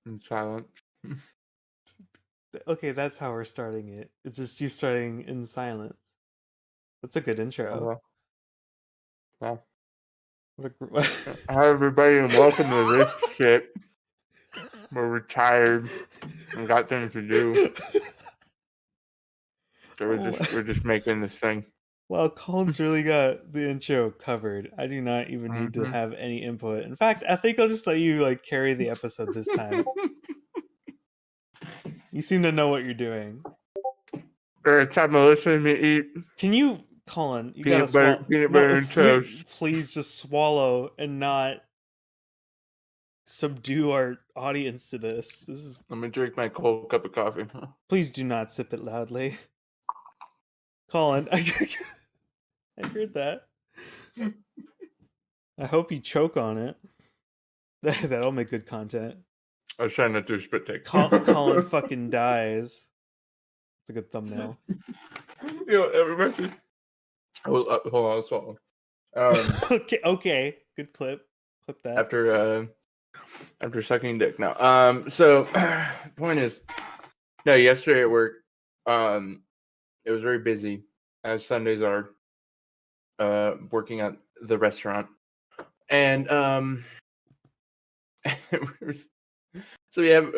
In silence. Okay, that's how we're starting it. It's just you starting in silence. That's a good intro. Well, What hi everybody, and welcome to this shit. We're retired and got things to do, so we're just making this thing. Well, Colin's really got the intro covered. I do not even need to have any input. In fact, I think I'll just let you carry the episode this time. You seem to know what you're doing. Every time I listen to me eat. Can you, Colin? You peanut gotta peanut butter and toast. Please just swallow and not subdue our audience to this. This is. I'm gonna drink my cold cup of coffee. Please do not sip it loudly, Colin. I heard that. I hope you choke on it. That'll make good content. I was trying not to spit take. Colin fucking dies. It's a good thumbnail. Everybody. Hold on, swallow. Okay, good clip. Clip that. After sucking dick. No. So the point is, no. Yesterday at work, it was very busy, as Sundays are. Working at the restaurant, and so we have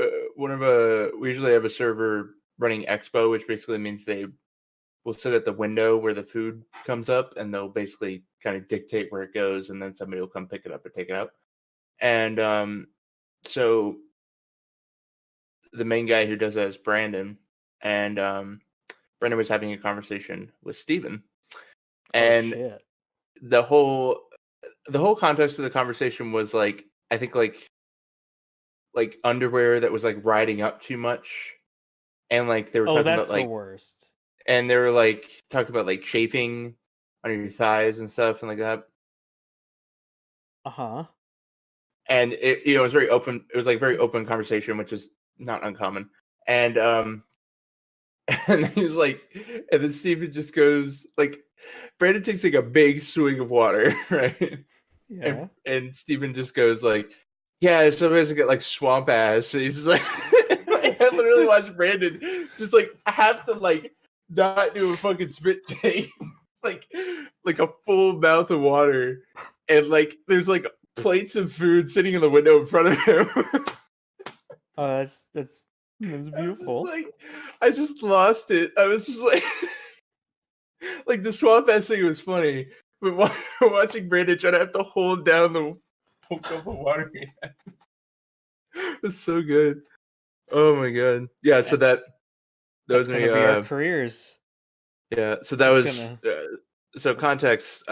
we usually have a server running expo, which basically means they will sit at the window where the food comes up, and they'll basically kind of dictate where it goes, and then somebody will come pick it up or take it out. And so the main guy who does that is Brandon, and Brandon was having a conversation with Steven. And the whole context of the conversation was I think underwear that was riding up too much, and they were talking that's about the worst. And they were talking about chafing on your thighs and stuff and like that. And it was very open. It was very open conversation, which is not uncommon. And and he's and then Steven just goes Brandon takes a big swig of water, right? Yeah. And Steven just goes yeah, somebody's get swamp ass. And he's just I literally watched Brandon just have to not do a fucking spit take, a full mouth of water, and there's plates of food sitting in the window in front of him. Oh, that's beautiful. I just lost it. I was just the swamp ass thing was funny, but watching Brandon try to have to hold down the full cup of water he had. It was so good. Oh my god. Yeah, so that was gonna be our careers. Yeah, so that was so context.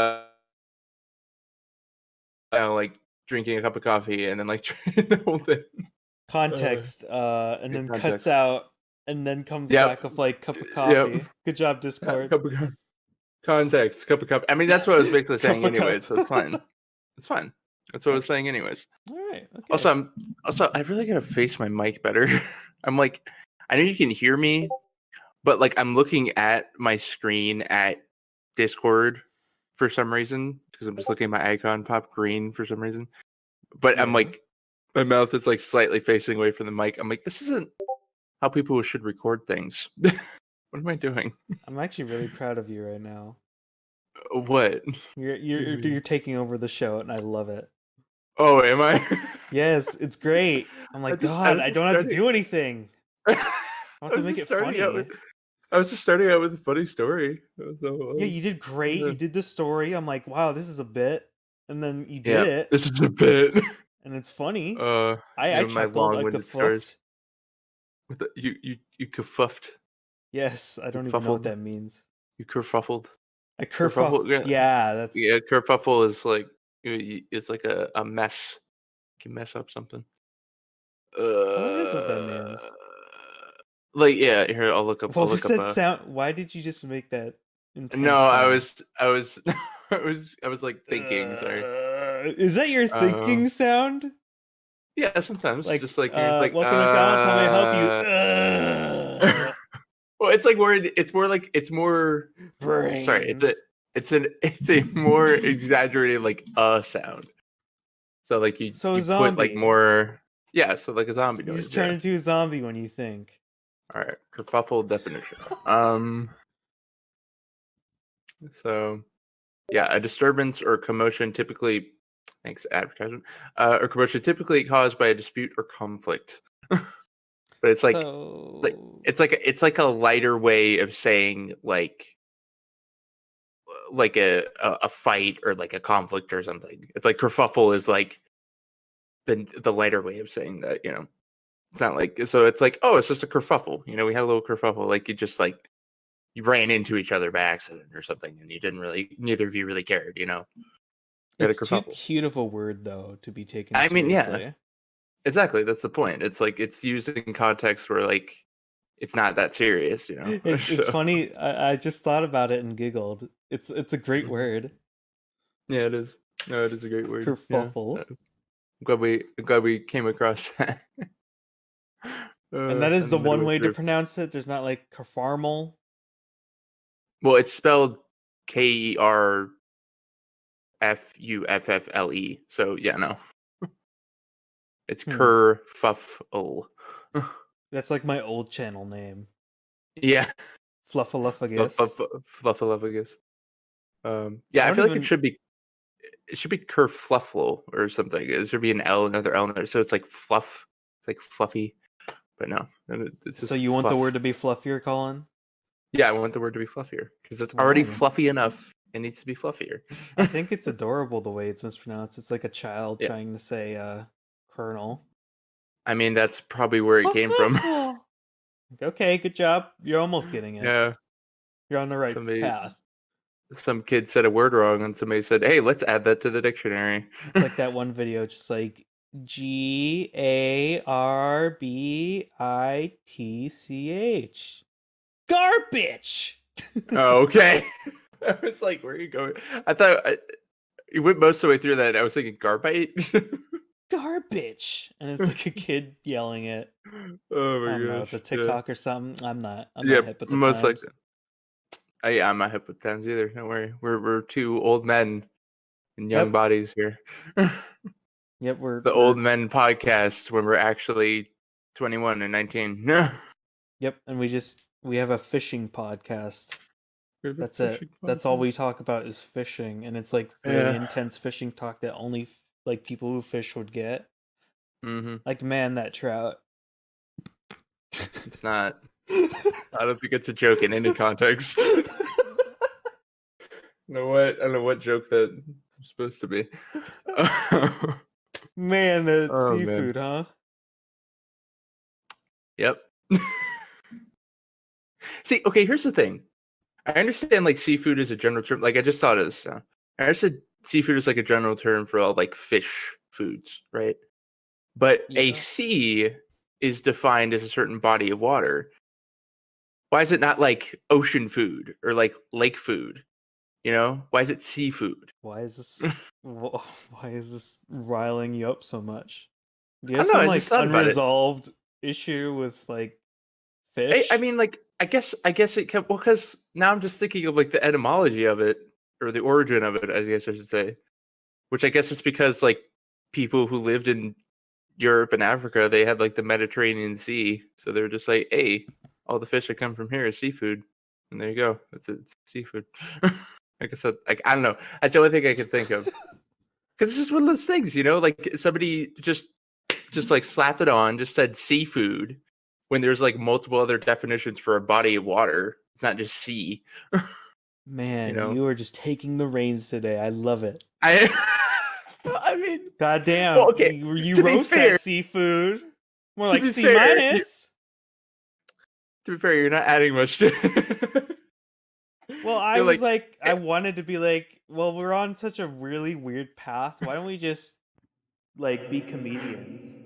Drinking a cup of coffee and then the whole thing. Context, and then cuts out and then comes back with cup of coffee. Yep. Good job, Discord. Context, cup of coffee. I mean, that's what I was basically saying anyways, so it's fine. It's fine. That's what I was saying anyways. All right. Okay. Also, I really gotta face my mic better. I'm I know you can hear me, but I'm looking at my screen at Discord for some reason, because I'm just looking at my icon pop green for some reason. But I'm my mouth is slightly facing away from the mic. I'm this isn't how people should record things. What am I doing? I'm actually really proud of you right now. What? You're taking over the show, and I love it. Oh, am I? Yes, it's great. I'm I don't have to do anything. I have to make it funny. I was just starting out with a funny story. Yeah, you did great. You did the story. I'm wow, this is a bit. And then you did it. This is a bit. And it's funny. I chuckled like a fluffed. You kerfuffed. Yes, I don't even know what that means. You kerfuffled. I kerfuffled. Yeah, that's kerfuffle is it's a mess. You can mess up something. What is what that means? Here I'll look up. What was that sound? Why did you just make that? No, I was thinking. Sorry. Is that your thinking sound? Yeah, sometimes. Just welcome to McDonald's. How may I help you? Well, it's more. Brains. Sorry, it's a more exaggerated sound. So you put more. Yeah, so like a zombie You noise. just turn Yeah. into a zombie when you think. All right. Kerfuffle definition. So yeah, a disturbance or commotion typically, thanks advertisement, or commotion typically caused by a dispute or conflict. But it's like So it's like a lighter way of saying like a fight or like a conflict or something. It's like kerfuffle is like the lighter way of saying that, you know. It's not like so it's like, oh, it's just a kerfuffle. You know, we had a little kerfuffle. Like you just like you ran into each other by accident or something and you didn't really neither of you really cared, you know. You had a it's too kerfuffle. cute of a word though to be taken I mean, yeah. seriously. Exactly. That's the point. It's like it's used in context where like it's not that serious, you know. It's So, funny. I just thought about it and giggled. It's a great mhm. word. Yeah, it is. No, it is a great word. Yeah. Kerfuffle. Glad we came across that. And that is the And one midway way to through. pronounce it. There's not like kerfarmal. Well, it's spelled Kerfuffle. So yeah, no. It's Hmm. kerfuffle. That's like my old channel name. Yeah. Fluffaluffagus. Fluffaluffagus. I Yeah, I don't feel like even. it should be kerfluffle or something. It should be an L, another L in there. So it's like fluff. It's like fluffy. But no, it's So just you want the fluff. word to be fluffier, Colin? Yeah, I want the word to be fluffier because it's already Why? fluffy enough. It needs to be fluffier. I think it's adorable the way it's mispronounced. It's like a child Yeah, trying to say colonel. I mean that's probably where it came from. Fluffle. Okay, good job. You're almost getting it. Yeah, You're on the right somebody, path. some kid said a word wrong, and somebody said, "Hey, let's add that to the dictionary." It's like that one video, just like Garbitch. Garbage. Oh, okay. I was like, "Where are you going?" I thought you went most of the way through that. I was thinking garbite. Garbage, and it's like a kid yelling it. Oh I my don't know. It's gosh. a Yeah. TikTok or something. I'm not Yeah, hip with the most times. likely. I'm not hip with times either. Don't worry. We're two old men in young Yep. bodies here. Yep. The We're old men podcast when we're actually 21 and 19. Yep. And we have a fishing podcast. We have a That's it. fishing That's all podcast. we talk about is fishing, and it's like really Yeah. intense fishing talk that only like people who fish would get. Mm-hmm. Like, man, that trout. It's not. I don't think it's a joke in any context. I don't know what joke that was supposed to be. Man, that Oh man. seafood, huh? Yep. See, okay, here's the thing. I understand like seafood is a general term. Like I just thought of this. I understand seafood is like a general term for all like fish foods, right? But a Yeah. sea is defined as a certain body of water. Why is it not like ocean food or like lake food? You know, why is it seafood? Why is this? Why is this riling you up so much? Do you I have don't know. some I just like thought about it. unresolved issue with like I fish? mean, like, I guess it can. Well, because now I'm just thinking of like the etymology of it or the origin of it. I guess I should say, which I guess is because like people who lived in Europe and Africa, they had like the Mediterranean Sea, so they're just like, hey, all the fish that come from here is seafood, and there you go. That's it. It's seafood. I guess like I don't know. That's the only thing I can think of because it's just one of those things, you know. Like somebody just like slapped it on, just said seafood when there's like multiple other definitions for a body of water. It's not just sea, you Man, know. you are just taking the reins today. I love it. I I mean, God well, damn, okay. you To be roast that fair, seafood. More to like be C fair, minus. you're not adding much to. Well, I You're was like, like, I eh, wanted to be like, well, we're on such a really weird path. Why don't we just like be comedians?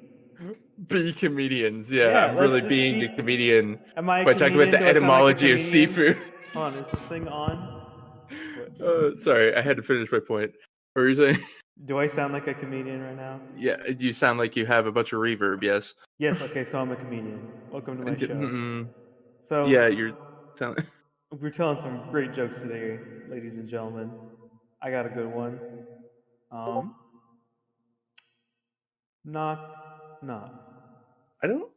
be comedians. Yeah, Yeah, I'm let's really just being a be. comedian Am I a by talking about comedian? the Do I sound like a etymology of comedian? seafood. Hold on, is this thing on? What? Sorry, I had to finish my point. What were you saying? Do I sound like a comedian right now? Yeah, you sound like you have a bunch of reverb. Yes. Yes, okay, so I'm a comedian. Welcome to my show. Yeah, So, you're sound. we're telling some great jokes today, ladies and gentlemen. I got a good one. Um, knock, not? I don't.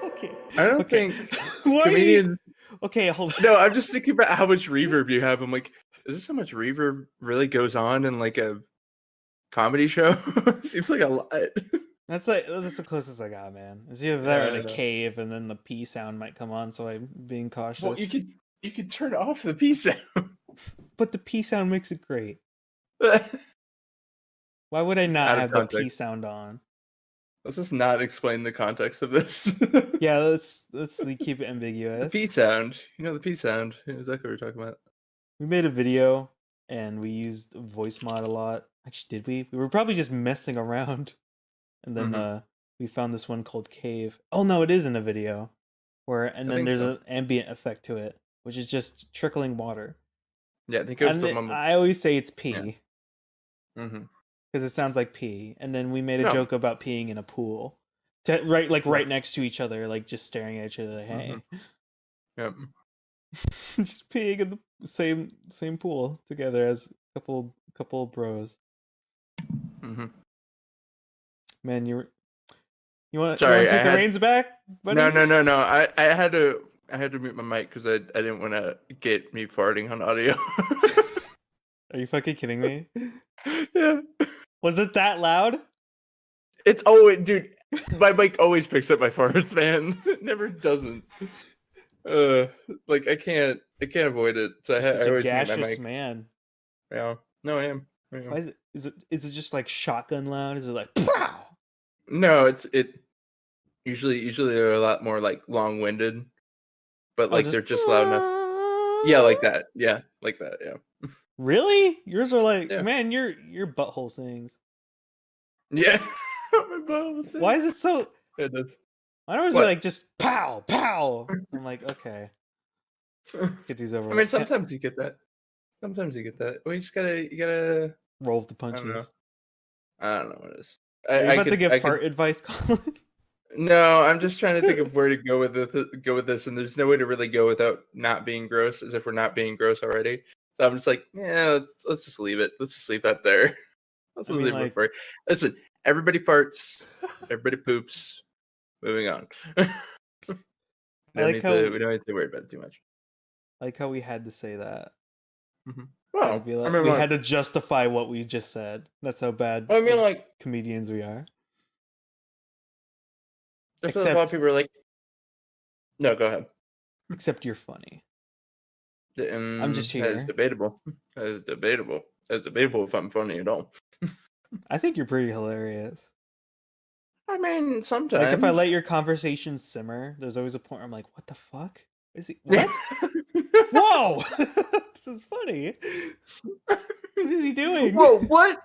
Okay. I don't Okay. think Why comedians. Okay, hold on. No, I'm just thinking about how much reverb you have. I'm like, is this how much reverb really goes on in like a comedy show? Seems like a lot. That's the closest I got, man. It's either that or in a cave, and then the P sound might come on, so I'm being cautious. Well, you could turn off the P sound. But the P sound makes it great. It's Why would I not have the context. P sound on? Let's just not explain the context of this. Yeah, let's keep it ambiguous. The P sound. You know the P sound. You know exactly what we're talking about. We made a video and we used voice mod a lot. Actually, did we? We were probably just messing around. And then we found this one called Cave. Oh no, it is in a video. And then there's an ambient effect to it, which is just trickling water. Yeah, I think it was I always say it's pee. Yeah. Mm-hmm. Because it sounds like pee. And then we made a joke about peeing in a pool. Right next to each other, like just staring at each other like, hey. Yep. Just peeing in the same pool together as a couple of bros. Mm-hmm. Man, you want to take the reins back, buddy? No. I had to mute my mic because I didn't want to get me farting on audio. Are you fucking kidding me? Yeah. Was it that loud? It's always, dude. My mic always picks up my farts, man. It never doesn't. Like I can't avoid it. So I always mute my mic. Man. Yeah. No, I am. Why is it just like shotgun loud? Is it like pow? No, it usually they're a lot more like long-winded, but like they're just loud enough. Yeah, like that. Yeah, like that. Yeah. Really? Yours are like, man, your butthole sings. Yeah. My butthole sings. Why is it so? It does. I always like just pow pow. I'm like, okay. Get these over. I mean, sometimes you get that. Well, you gotta roll with the punches. I don't know what it is. Are you about to give fart advice, Colin? No, I'm just trying to think of where to go with this, and there's no way to really go without not being gross, as if we're not being gross already. So I'm just like, yeah, let's just leave it. Let's just leave that there. Leave it for. Listen, everybody farts, everybody poops. Moving on. We don't need to worry about it too much. I like how we had to say that. Mm-hmm. Well, we had to justify what we just said. That's how bad comedians we are. Except a lot of people are like, no, go ahead. Except you're funny. I'm just here. That's debatable. That's debatable if I'm funny at all. I think you're pretty hilarious. I mean, sometimes. Like if I let your conversation simmer, there's always a point where I'm like, what the fuck? Is he what? Whoa! This is funny. What is he doing? Whoa, what?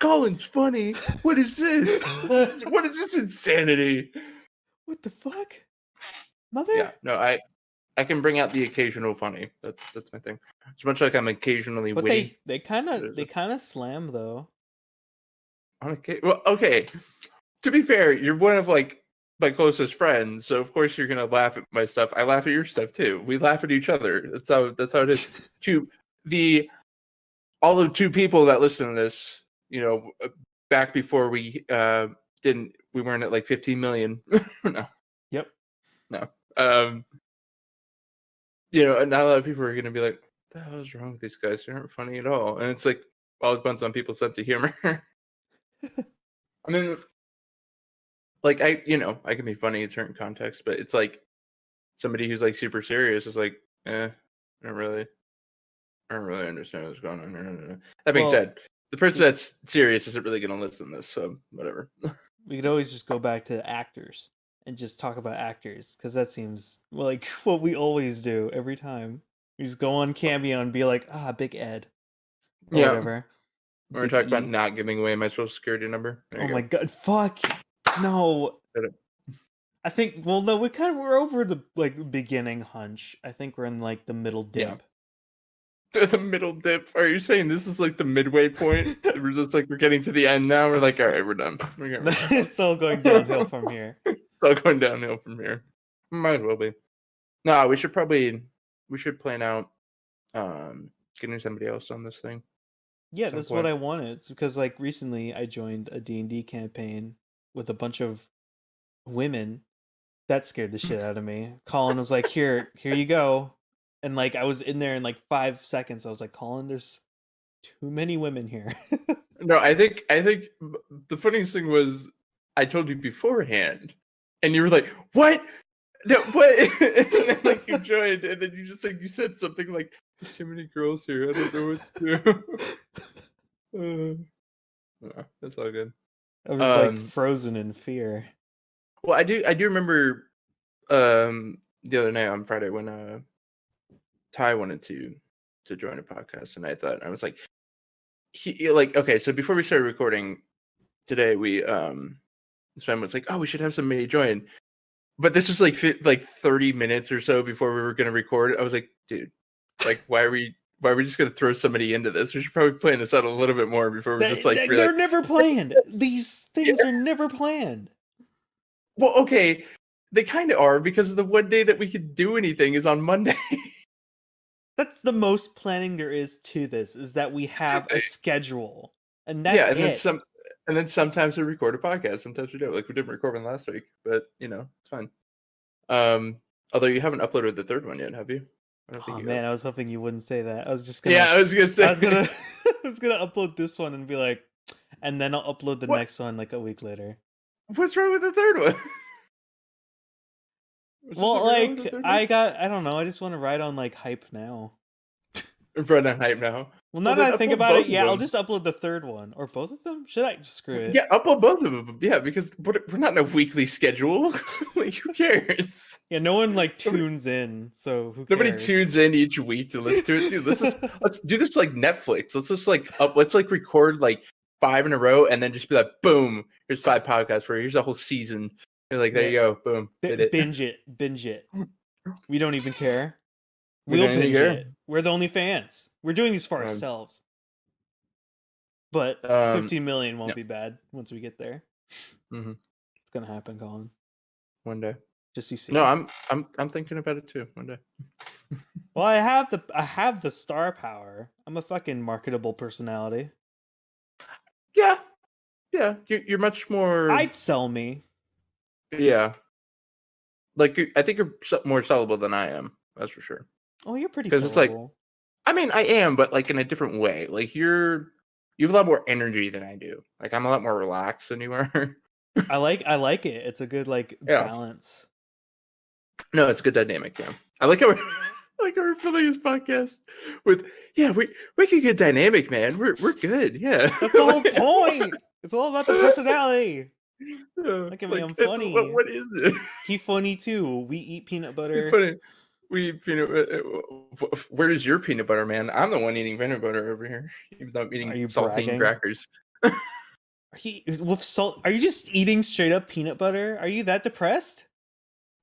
Colin's funny. What is this? What is this insanity? What the fuck? Mother? Yeah, no, I can bring out the occasional funny. That's my thing. As much like I'm occasionally witty. They kind of slam though. Well, okay. To be fair, you're one of like my closest friends, so of course you're gonna laugh at my stuff. I laugh at your stuff too. We laugh at each other. That's how it is. All of two people that listen to this, back before we weren't at like 15 million. No. Yep. No. And not a lot of people are gonna be like, what the hell is wrong with these guys? They aren't funny at all. And it's like all depends on people's sense of humor. I mean, like I can be funny in certain contexts, but it's like somebody who's like super serious is like, I don't really understand what's going on here. That being said, the person that's serious isn't really going to listen to this, so whatever. We could always just go back to actors and just talk about actors, because that seems like what we always do every time. We just go on Cameo and be like, Big Ed. Or whatever. We're talking about not giving away my social security number. Oh my god, fuck. No. I think, well, no, we're over the beginning hunch. I think we're in like the middle dip. Yeah. The middle dip. Are you saying this is like the midway point? We're just like, we're getting to the end now. We're like, all right, we're done. It's all going downhill from here. It's all going downhill from here. Might as well be. No, we should plan out getting somebody else on this thing. Yeah, that's what I wanted. It's because recently I joined a D&D campaign with a bunch of women. That scared the shit out of me. Colin was like, here you go. And like I was in there in like 5 seconds. I was like, Colin, there's too many women here. No, I think the funniest thing was I told you beforehand, and you were like, "What? No, what?" And then like you joined, and then you just like you said something like, "There's too many girls here. I don't know what to do." No, that's all good. I was like frozen in fear. Well, I do remember the other night on Friday when Ty wanted to join a podcast, and I was like, okay, so before we started recording today, we Sven was like, "Oh, we should have somebody join," but this is like 30 minutes or so before we were gonna record. I was like, dude, like why are we just gonna throw somebody into this? We should probably plan this out a little bit more before we're just like they're never planned. These things are never planned. Well, okay, they kind of are because the one day that we could do anything is on Monday. That's the most planning there is to this, is that we have a schedule, and that's it. And then sometimes we record a podcast. Sometimes we don't. Like we didn't record one last week, but it's fine. Although you haven't uploaded the third one yet, have you? Oh man, I was hoping you wouldn't say that. I was just gonna. Yeah, I was gonna say. I was gonna upload this one and be like, and then I'll upload the next one like a week later. What's wrong with the third one? Well, like I don't know. I just want to ride on like hype now. Ride on hype now. Well, now that I think about it, yeah, I'll just upload the third one or both of them. Should I just screw it? Yeah, upload both of them. Yeah, because we're not in a weekly schedule. Like, who cares? Yeah, no one like tunes in, so who cares? Nobody tunes in each week to listen to it. Dude, let's do this like Netflix. Let's just let's record like 5 in a row and then just be like, boom, here's 5 podcasts for you. Here's a whole season. You're like, there you go, boom. Binge it. We don't even care. We'll binge it. We're the only fans. We're doing these for ourselves. But 15 million won't be bad once we get there. Mm-hmm. It's gonna happen, Colin. One day. Just you see. No, I'm thinking about it too. One day. Well, I have the star power. I'm a fucking marketable personality. Yeah. You're much more. I'd sell me. Yeah. Like I think you're more sellable than I am. That's for sure. Oh, you're pretty. Because it's like, I mean, I am, but like in a different way. Like you have a lot more energy than I do. Like I'm a lot more relaxed than you are. I like it. It's a good balance. No, it's a good dynamic. Yeah, I like how we're filling this podcast with. Yeah, we make a good dynamic, man. We're good. Yeah, that's the whole point. It's all about the personality. Look at me, I'm funny. What is it? He funny too. We eat peanut butter. Funny. We eat peanut butter. Where is your peanut butter, man? I'm the one eating peanut butter over here. Even though I'm eating saltine crackers. Are you just eating straight up peanut butter? Are you that depressed?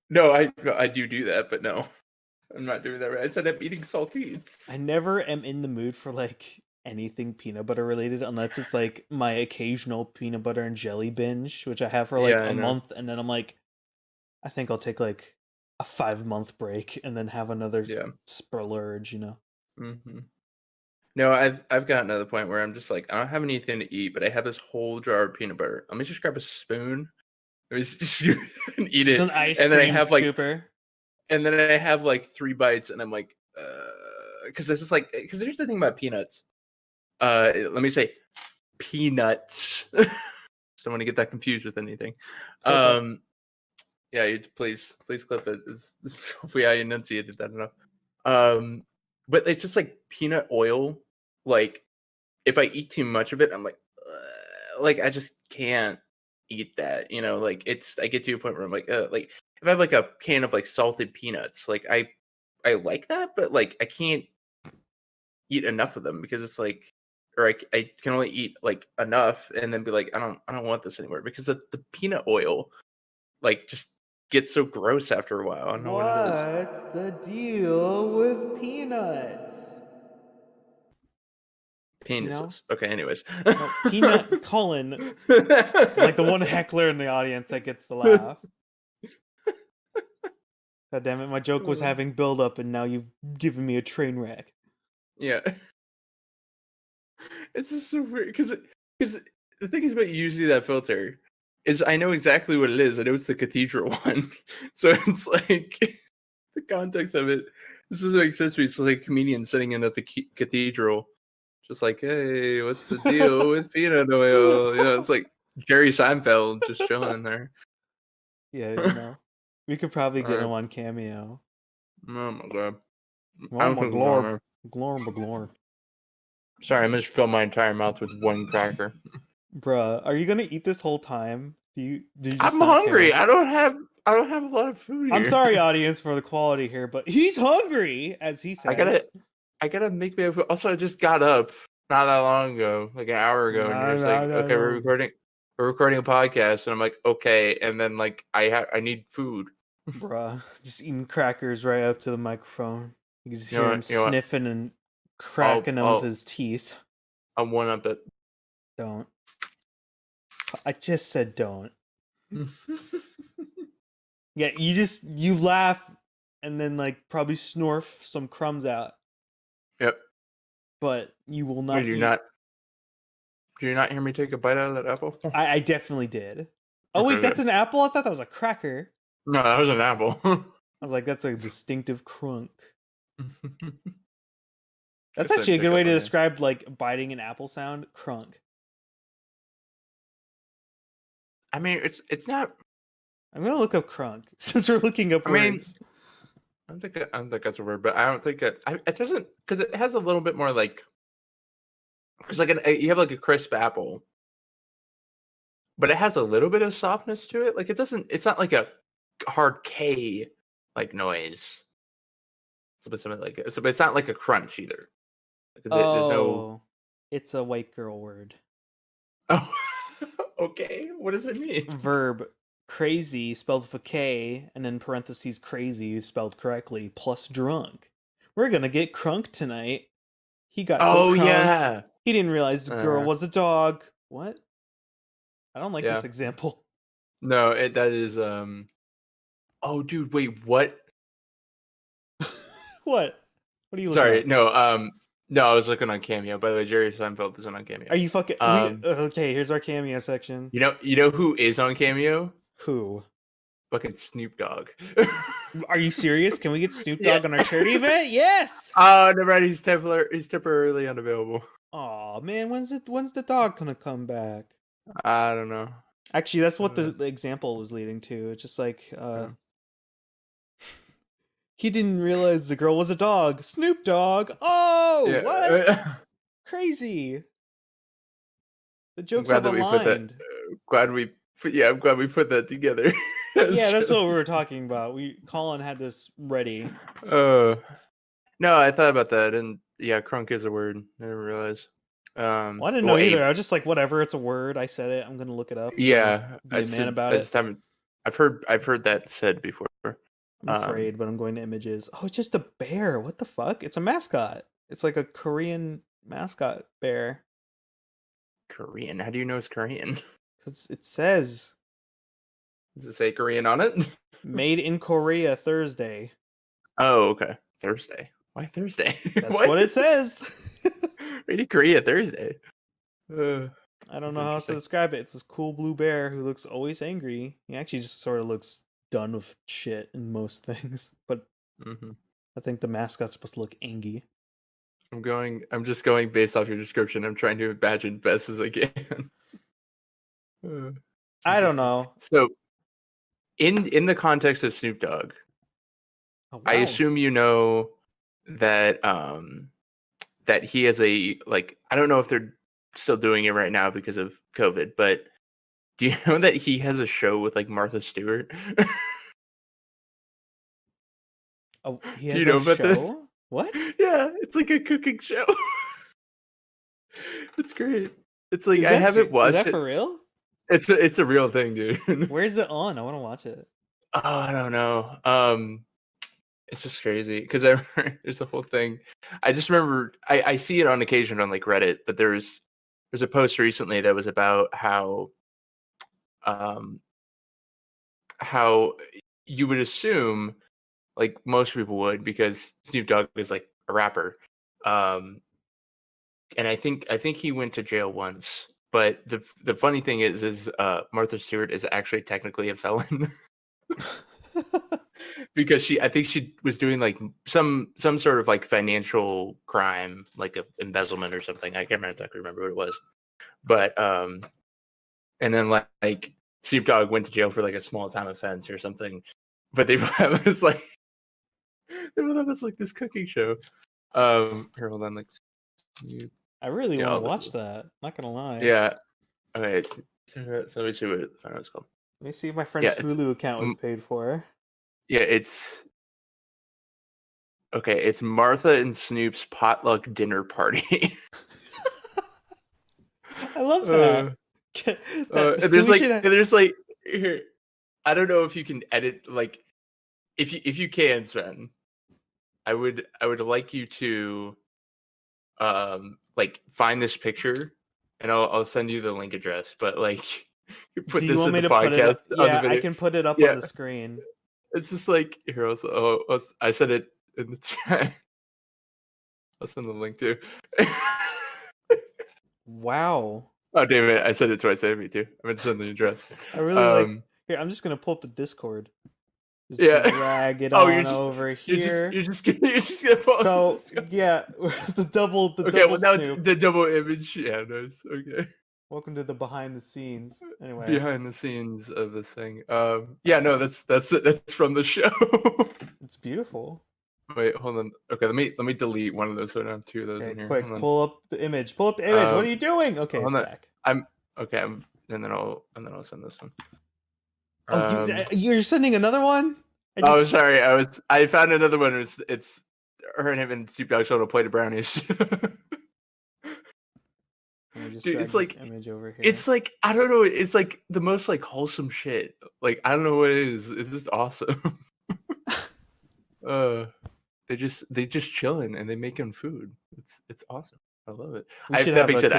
No, I do that, but no. I'm not doing that right. I said I'm eating saltines. I never am in the mood for like anything peanut butter related unless it's like my occasional peanut butter and jelly binge, which I have for like a month, and then I'm like, I think I'll take like a 5-month break and then have another splurge, Mm-hmm. No, I've gotten to the point where I'm just like, I don't have anything to eat, but I have this whole jar of peanut butter. Let me just grab a spoon. Let me just and eat it. An ice cream scooper. And then I have like 3 bites, and I'm like, because this is like, because here's the thing about peanuts. Let me say, peanuts. Just don't want to get that confused with anything. Yeah, please clip it. Hopefully I enunciated that enough. But it's just like peanut oil. Like, if I eat too much of it, I'm like I just can't eat that. Like I get to a point where I'm like if I have like a can of like salted peanuts, like I like that, but like I can't eat enough of them because it's like, or I can only eat like enough and then be like, I don't want this anymore because the peanut oil like just gets so gross after a while. I don't know what it is. What's the deal with peanuts? Penises. Okay, anyways. No, peanut Colin. Like the one heckler in the audience that gets to laugh. God damn it, my joke was having build up and now you've given me a train wreck. Yeah. It's just so weird because the thing is about using that filter is I know exactly what it is. I know it's the cathedral one. So it's like the context of it. This doesn't make sense to me. It's like a comedian sitting in at the cathedral, just like, hey, what's the deal with peanut oil? You know, it's like Jerry Seinfeld just chilling in there. Yeah, we could probably get him on Cameo. Oh my god. Oh my glorb. Glorb. Sorry, I just filled my entire mouth with one cracker. Bruh, are you gonna eat this whole time? Do you I'm hungry. Care? I don't have a lot of food here. I'm sorry, audience, for the quality here, but he's hungry, as he says. I gotta make me. Also, I just got up not that long ago, like an hour ago, and you're like, okay, we're recording a podcast, and I'm like, okay, and then like I need food. Bruh, just eating crackers right up to the microphone. You can just hear him sniffing and cracking them with his teeth. I'm one up it. Don't. I just said don't. Yeah, you laugh and then like probably snort some crumbs out. Yep. But you will not. Did you not hear me take a bite out of that apple? I definitely did. Oh wait, that's an apple? I thought that was a cracker. No, that was an apple. I was like, that's a distinctive crunk. That's actually a good way to describe like biting an apple sound. Crunk. I mean, it's not. I'm gonna look up crunk since we're looking up words. I don't think that's a word, but I don't think it doesn't, because it has a little bit more like, because like you have like a crisp apple, but it has a little bit of softness to it. Like it's not like a hard K like noise. But something like it. So, but it's not like a crunch either. It's a white girl word. Oh, okay. What does it mean? Verb. Crazy, spelled with a K, and then parentheses crazy, spelled correctly, plus drunk. We're gonna get crunk tonight. He got so crunk. Yeah. He didn't realize the girl was a dog. What? I don't like this example. No, that is Oh, dude, wait, what? What? What are you looking at? No, no, I was looking on Cameo. By the way, Jerry Seinfeld is on Cameo. Are you fucking okay, here's our Cameo section. You know who is on Cameo? Who? Fucking Snoop Dogg. Are you serious? Can we get Snoop Dogg on our charity event? Yes. Oh, never mind. He's temporarily unavailable. Oh man, when's the dog gonna come back? I don't know. Actually, that's what the example was leading to. It's just like he didn't realize the girl was a dog. Snoop Dogg. Oh, yeah. What? Crazy. The jokes have aligned. I'm glad we put that together. Yeah, that's what we were talking about. Colin had this ready. No, I thought about that, and yeah, crunk is a word. I didn't realize. Well, I didn't know either. I was just like, whatever, it's a word. I said it. I'm gonna look it up. Yeah, be a man about it. I've heard that said before. I'm afraid, but I'm going to images. Oh, it's just a bear. What the fuck? It's a mascot. It's like a Korean mascot bear. Korean? How do you know it's Korean? Because it says. Does it say Korean on it? Made in Korea Thursday. Oh, okay. Thursday. Why Thursday? That's what it says. Made in Korea Thursday. I don't know how else to describe it. It's this cool blue bear who looks always angry. He actually just sort of looks done with shit in most things. But I think the mascot's supposed to look angry. I'm just going based off your description. I'm trying to imagine best as I can. I don't know. So, in the context of Snoop Dogg, oh, wow. I assume you know that that he has a, like, I don't know if they're still doing it right now because of COVID, but do you know that he has a show with like Martha Stewart? Oh, he has a show? What? Yeah, it's like a cooking show. It's great. It's like, I haven't watched it. Is that for real? It's a real thing, dude. Where's it on? I want to watch it. Oh, I don't know. It's just crazy because there's a whole thing. I just remember I see it on occasion on like Reddit, but there's a post recently that was about how you would assume, like most people would, because Snoop Dogg is like a rapper, and I think he went to jail once, But the funny thing is Martha Stewart is actually technically a felon. Because I think she was doing like some sort of like financial crime, like a embezzlement or something. I can't exactly remember what it was. But and then like Snoop Dogg went to jail for like a small time offense or something. But they have this like this cooking show. Here, hold on, like I really want to watch that. Not gonna lie. Yeah. Okay. So let me see what it's called. Let me see if my friend's Hulu account was paid for. Yeah, it's okay. It's Martha and Snoop's potluck dinner party. I love that. There's like here. I don't know if you can edit like if you can, Sven. I would like you to like find this picture, and I'll send you the link address. But like, do you want me to put it up? Yeah, I can put it up on the screen. It's just like here. I said it in the chat. I'll send the link too. Wow. Oh damn it! I said it twice. I me too. I'm gonna send the address. I really like. Here, I'm just gonna pull up the Discord. Just drag it over here. You're just gonna pull so yeah, the double. Okay, well now it's the double image. Yeah, nice. Okay. Welcome to the behind the scenes. Anyway, behind the scenes of this thing. Yeah, no, that's from the show. It's beautiful. Wait, hold on. Okay, let me delete one of those so I don't have two of those in here. Quick, pull up the image. Pull up the image. What are you doing? Okay, it's back. And then I'll send this one. Oh, you're sending another one? Sorry. I found another one. It's her and him and Snoop Dogg showing a plate of brownies. Dude, it's like image over here. It's like I don't know. It's like the most like wholesome shit. Like I don't know what it is. It's just awesome. They just chilling and they making food. It's awesome. I love it. That being said,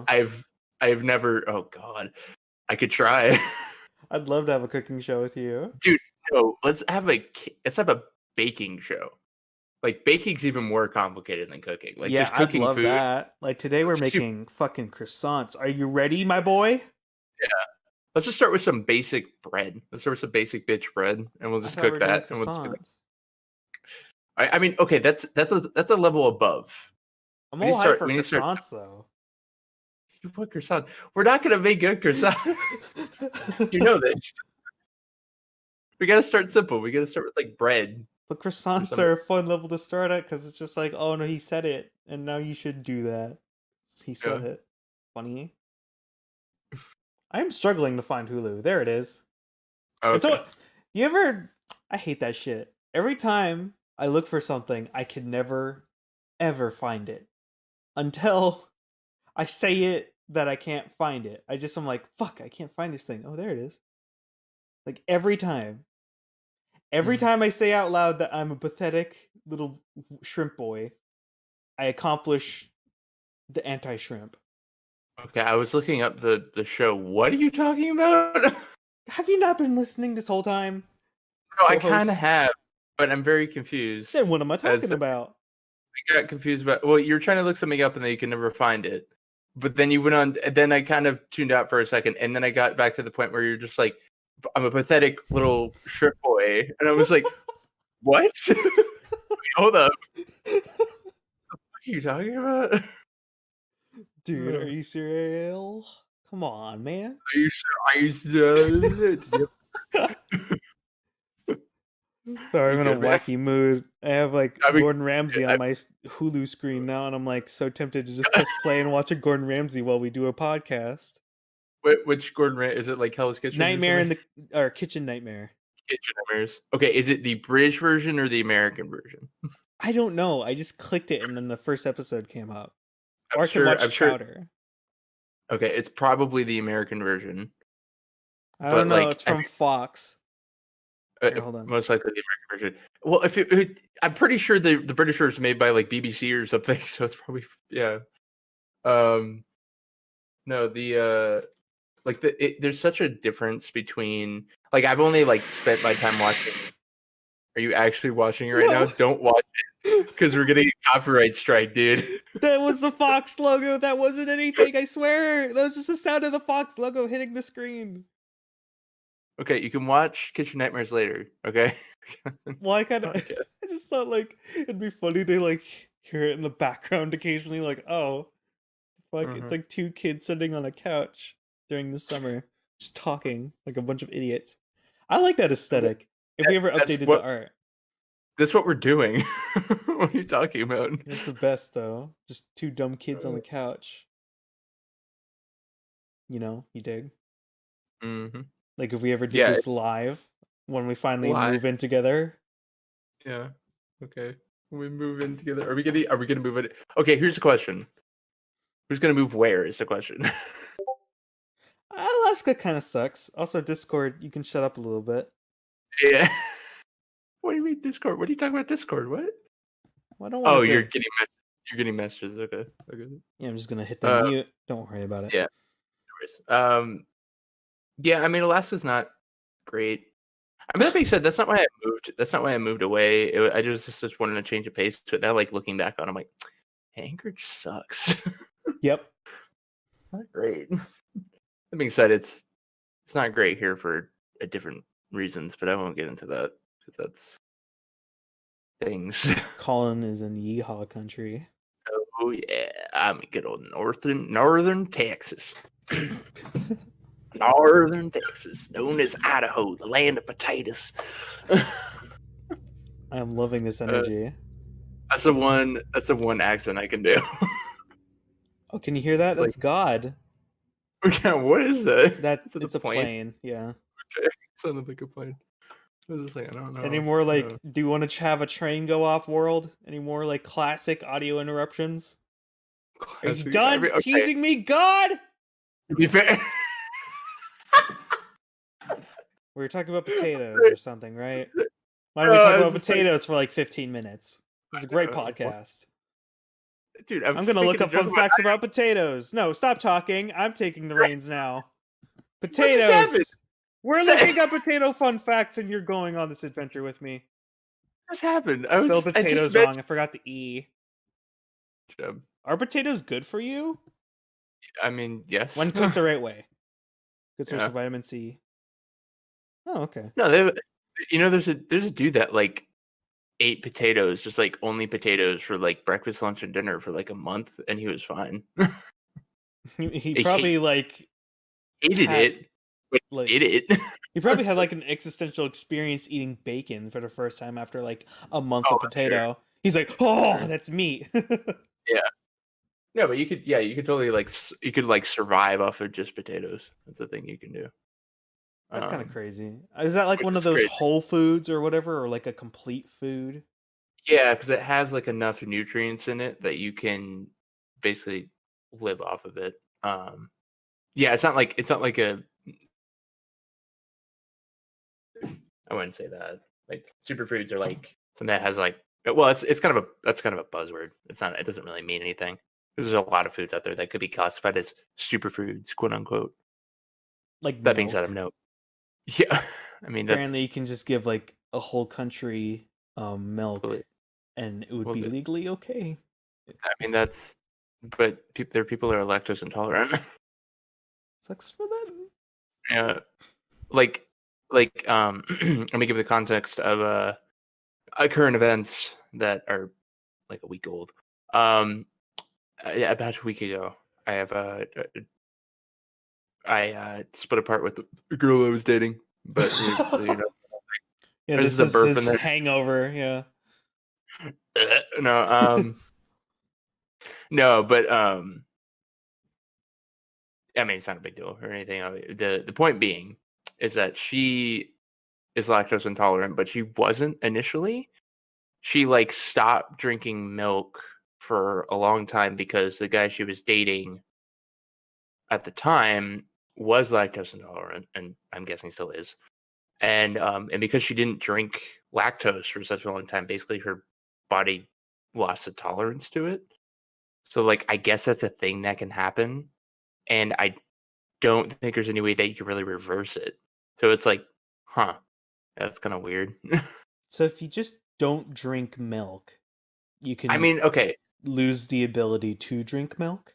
I've never. Oh God, I could try. I'd love to have a cooking show with you, dude. No, let's have a baking show. Like baking's even more complicated than cooking. Like just cooking I'd love food. That. Like today we're making fucking croissants. Are you ready, my boy? Yeah. Let's just start with some basic bread. Let's start with some basic bitch bread, and we'll just cook that. And we'll just I mean, okay, that's a level above. I'm all hyped for croissants, though. You put croissants. We're not gonna make good croissants. You know this. We gotta start simple. We gotta start with like bread. But croissants are a fun level to start at because it's just like, oh no, he said it, and now you should do that. He said it. Funny. I am struggling to find Hulu. There it is. Okay. I hate that shit. Every time I look for something, I can never, ever find it. Until I say it that I can't find it. I'm like, fuck, I can't find this thing. Oh, there it is. Like every time. Every time I say out loud that I'm a pathetic little shrimp boy, I accomplish the anti-shrimp. Okay, I was looking up the show. What are you talking about? Have you not been listening this whole time? No, I kind of have, but I'm very confused. Then what am I talking about? I got confused about. Well, you were trying to look something up and then you can never find it. But then you went on. And then I kind of tuned out for a second, and then I got back to the point where you're just like, "I'm a pathetic little shrimp boy," and I was like, "What? Wait, hold up. What are you talking about?" Dude, are you serious? Come on, man. Are you serious? Sorry, I'm in a wacky mood. I have like Gordon Ramsay on my Hulu screen now, and I'm like so tempted to just press play and watch a Gordon Ramsay while we do a podcast. Which Gordon Ramsay? Is it like Hell's Kitchen? Kitchen Nightmare. Kitchen Nightmares. Okay, is it the British version or the American version? I don't know. I just clicked it, and then the first episode came up. Or I can watch Chowder. Okay, it's probably the American version. I don't know. It's from Fox. Hold on. Most likely the American version. Well, I'm pretty sure the British version is made by like BBC or something, so it's probably No, there's such a difference between like I've only like spent my time watching. Are you actually watching it right now? Don't watch it. Because we're getting a copyright strike, dude. That was the Fox logo. That wasn't anything. I swear. That was just the sound of the Fox logo hitting the screen. Okay, you can watch Kitchen Nightmares later. Okay. Well, I just thought like it'd be funny to like hear it in the background occasionally. Like, oh, fuck, it's like two kids sitting on a couch during the summer, just talking like a bunch of idiots. I like that aesthetic. If we ever updated the art. That's what we're doing. What are you talking about? It's the best though. Just two dumb kids on the couch. You know, you dig? Mm-hmm. Like if we ever did this live, when we finally move in together. Yeah. Okay. When we move in together, are we gonna move in? Okay, here's the question. Who's gonna move where is the question. Alaska kind of sucks. Also, Discord, you can shut up a little bit. Yeah. What do you mean Discord? What are you talking about Discord? What? Well, I don't want you're getting messages. Okay. Yeah, I'm just gonna hit the mute. Don't worry about it. Yeah. No worries. Yeah, I mean Alaska's not great. I mean, that being said, that's not why I moved. That's not why I moved away. I just wanted to change the pace to it. Now, like looking back on, it, I'm like, Anchorage sucks. Yep. Not great. That being said, it's not great here for different reasons, but I won't get into that because that's things. Collin is in yeehaw country. Oh yeah, I'm in good old northern Texas. Northern Texas, known as Idaho, the land of potatoes. I am loving this energy. That's the one accent I can do. Oh, can you hear that? That's like, God. Okay, what is that? It's a plane. Yeah. Okay, it sounded like a plane. What was it saying? I don't know. Any more like, do you want to have a train go off world? Any more like classic audio interruptions? Are you done teasing me, God? To be fair. We were talking about potatoes or something, right? Why don't we talk about potatoes for like 15 minutes? It was a great podcast. Dude, I'm going to look up fun facts about potatoes. No, stop talking. I'm taking the reins now. Potatoes. We're looking up potato fun facts and you're going on this adventure with me. What just happened? I spelled potatoes wrong. I forgot the E. Are potatoes good for you? I mean, yes. When cooked the right way. Good source of vitamin C. Oh, okay. No, there's a dude that like ate potatoes, just like only potatoes for like breakfast, lunch, and dinner for like a month, and he was fine. he probably like hated it, but like, did it. He probably had like an existential experience eating bacon for the first time after like a month of potato. Sure. He's like, oh, that's meat. Yeah. No, but you could totally survive off of just potatoes. That's the thing you can do. That's kind of crazy. Is that like one of those whole foods or whatever, or like a complete food? Yeah, because it has like enough nutrients in it that you can basically live off of it. Yeah, it's not like a. I wouldn't say that. Like superfoods are like something that has like. Well, that's kind of a buzzword. It's not. It doesn't really mean anything. There's a lot of foods out there that could be classified as superfoods, quote unquote. Like that being said, I'm no. Yeah, I mean, apparently you can just give like a whole country milk, and it would be legally okay. I mean, but there are people that are lactose intolerant. Sucks for them. Yeah, like, let me give the context of current events that are like a week old. About a week ago, I split apart with the girl I was dating, but you know, yeah, this is his hangover. Yeah. No, but I mean, it's not a big deal or anything. The point being is that she is lactose intolerant, but she wasn't initially. She like stopped drinking milk for a long time because the guy she was dating at the time was lactose intolerant, and I'm guessing still is. And because she didn't drink lactose for such a long time, basically her body lost the tolerance to it. So like I guess that's a thing that can happen. And I don't think there's any way that you can really reverse it. So it's like, that's kind of weird. So if you just don't drink milk, you can I mean, okay, lose the ability to drink milk.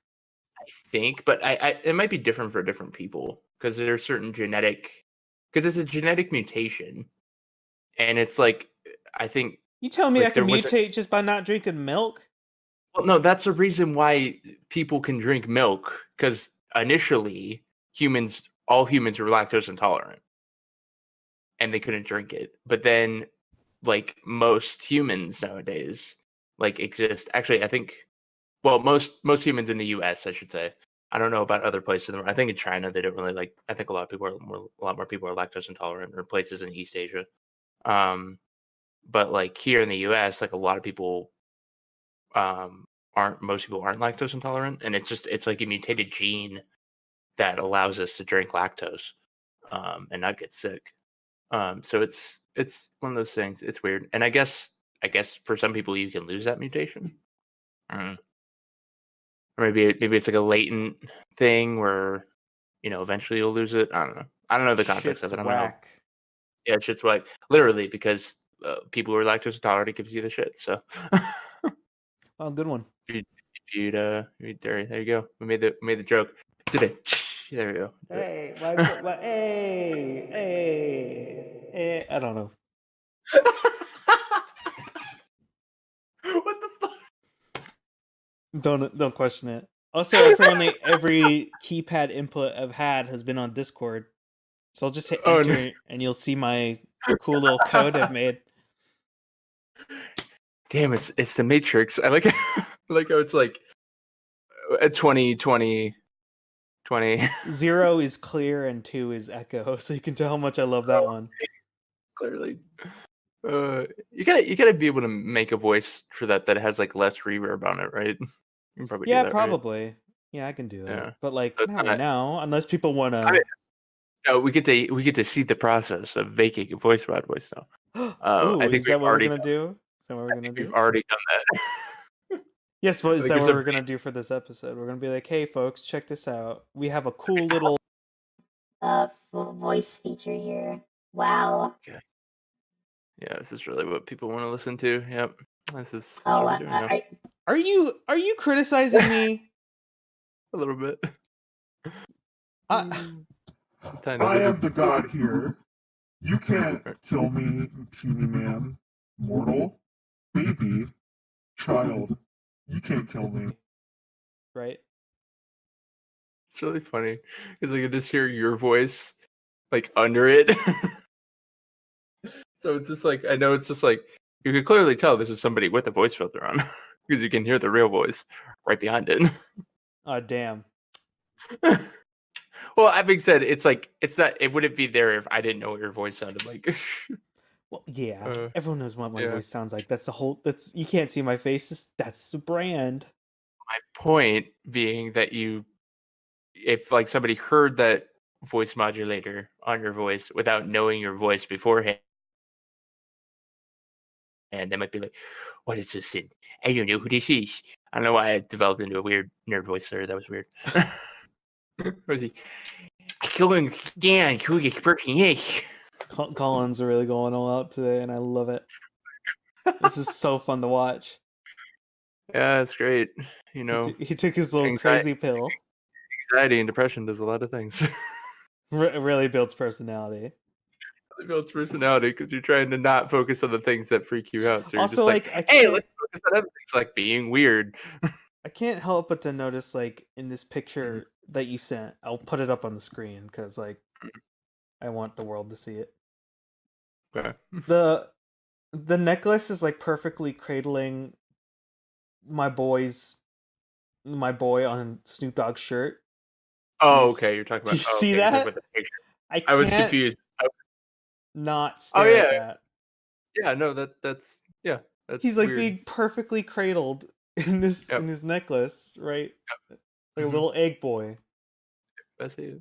I think, but I it might be different for different people because there are certain because it's a genetic mutation, and it's like I think You telling me I like can there was mutate just by not drinking milk? well, no, that's the reason why people can drink milk because initially all humans were lactose intolerant and they couldn't drink it, but then like most humans nowadays like exist. Actually, I think well most humans in the U.S. I should say. I don't know about other places in the world. I think in China they don't really like. I think a lot more people are lactose intolerant, or places in East Asia. But like here in the U.S., like a lot of people most people aren't lactose intolerant, and it's like a mutated gene that allows us to drink lactose and not get sick. So it's one of those things. It's weird, and I guess for some people you can lose that mutation. Mm. Or maybe it's like a latent thing where eventually you'll lose it. I don't know. I don't know the context Shit's of it. I'm whack. yeah, shit's like literally because people who are lactose intolerant it gives you the shit. So Oh, good one. if you'd there you go. We made the joke today. There we go. Hey, hey, I don't know. What the fuck? Don't question it. Also, apparently every keypad input I've had has been on Discord. So I'll just hit enter and you'll see my cool little code I've made. Damn, it's the Matrix. I like it. I like how it's like 20, 20, 20. 0 is clear and 2 is echo, so you can tell how much I love that one. Clearly. You gotta be able to make a voice for that has like less reverb on it, right? You can probably do that, probably. Right? Yeah, I can do that. Yeah. But like That's not not- right now, unless people want to. I mean, no, we get to see the process of making a voice now. Ooh, I think is that what we're gonna do? Is that what we're I gonna think do? we've already done that. Yes, what is Like, that there's what a we're gonna do for this episode? We're gonna be like, hey folks, check this out. We have a cool little voice feature here. Wow. Okay. Yeah, this is really what people want to listen to. Yep. This is Oh, what we're doing now. Are you criticizing me? A little bit. I am the god here. You can't kill me, puny man, mortal, baby, child. You can't kill me. Right. It's really funny because I can just hear your voice like under it. So it's just like I know it's just like you can clearly tell this is somebody with a voice filter on because you can hear the real voice right behind it. Oh damn. Well, that being said, it's like it wouldn't be there if I didn't know what your voice sounded like. Well, yeah. Uh, Everyone knows what my yeah. voice sounds like. That's the whole. That's you can't see my face. That's the brand. My point being that if like somebody heard that voice modulator on your voice without knowing your voice beforehand, and they might be like, "What is this? I don't know who this is." I don't know why I developed into a weird nerd voice there. That was weird. Was he? I couldn't stand who this person is. Collin's really going all out today, and I love it. This is so fun to watch. Yeah, it's great. You know, He took his little anxiety- crazy pill. anxiety and depression does a lot of things. Really builds personality. It builds personality because you're trying to not focus on the things that freak you out. So you're Also, just like, I hey, can't- let's focus on other things like being weird. I can't help but to notice, like, in this picture that you sent, I'll put it up on the screen because, like, I want the world to see it. Okay. The necklace is like perfectly cradling my boy on Snoop Dogg's shirt. Oh, okay. You're talking about. Do you see okay, you're talking that? about the picture. I I was confused. not stare at that. Yeah, no, that's He's like weird. being perfectly cradled in this Yep. in his necklace, right? Like a Mhm. little egg boy. I see it.